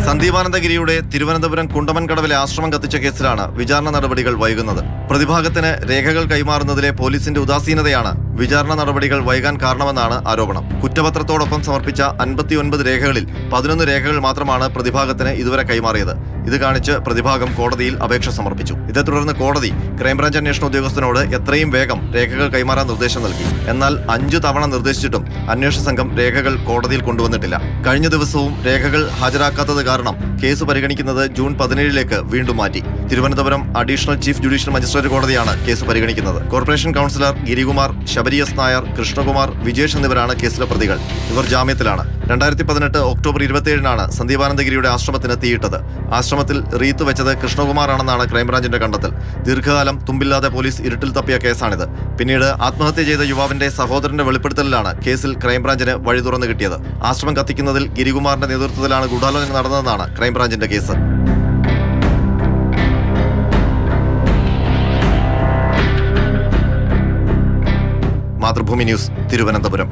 സന്ദീപാനന്ദഗിരിയുടെ തിരുവനന്തപുരം കുണ്ടമൻകടവിലെ ആശ്രമം കത്തിച്ച കേസിലാണ് വിചാരണ നടപടികൾ വൈകുന്നത്. പ്രതിഭാഗത്തിന് രേഖകൾ കൈമാറുന്നതിലെ പോലീസിന്റെ ഉദാസീനതയാണ് വിചാരണ നടപടികൾ വൈകാൻ കാരണമെന്നാണ് ആരോപണം. കുറ്റപത്രത്തോടൊപ്പം സമർപ്പിച്ച 59 രേഖകളിൽ 11 രേഖകൾ മാത്രമാണ് പ്രതിഭാഗത്തിന് ഇതുവരെ കൈമാറിയത്. ഇത് കാണിച്ച് പ്രതിഭാഗം കോടതിയിൽ അപേക്ഷ സമർപ്പിച്ചു. ഇതേ തുടർന്ന് കോടതി ക്രൈംബ്രാഞ്ച് അന്വേഷണ ഉദ്യോഗസ്ഥനോട് എത്രയും വേഗം രേഖകൾ കൈമാറാൻ നിർദ്ദേശം നൽകി. എന്നാൽ 5 തവണ നിർദ്ദേശിച്ചിട്ടും അന്വേഷണ സംഘം രേഖകൾ കോടതിയിൽ കൊണ്ടുവന്നിട്ടില്ല. കഴിഞ്ഞ ദിവസവും രേഖകൾ ഹാജരാക്കാത്തത് കാരണം കേസ് പരിഗണിക്കുന്നത് ജൂൺ 17 വീണ്ടും മാറ്റി. Thiruvananthapuram additional chief judicial magistrate കോടതിയാണ് കേസ് പരിഗണിക്കുന്നത്. Corporation councillor Girikumar, Sabari S Nair, Krishnakumar, Vijesh എന്നിവരാണ് കേസിലെ പ്രതികൾ. ഇവർ ജാമ്യത്തിലാണ്. 2018 ഒക്ടോബർ 27 സന്ദീപാനന്ദഗിരിയുടെ ആശ്രമത്തിന് തീയിട്ടത്. ആശ്രമത്തിൽ റീത്ത് വെച്ചത് കൃഷ്ണകുമാറാണെന്നാണ് ക്രൈംബ്രാഞ്ചിന്റെ കണ്ടെത്തൽ. ദീർഘകാലം തുമ്പില്ലാതെ പോലീസ് ഇരുട്ടിൽ തപ്പിയ കേസാണിത്. പിന്നീട് ആത്മഹത്യ ചെയ്ത യുവാവിന്റെ സഹോദരന്റെ വെളിപ്പെടുത്തലിലാണ് കേസിൽ ക്രൈംബ്രാഞ്ചിന് വഴി തുറന്നു കിട്ടിയത്. ആശ്രമം കത്തിക്കുന്നതിൽ ഗിരികുമാറിന്റെ നേതൃത്വത്തിലാണ് ഗൂഢാലോചന നടന്നതെന്നാണ് ക്രൈംബ്രാഞ്ചിന്റെ കേസ്. മാതൃഭൂമി ന്യൂസ്, തിരുവനന്തപുരം.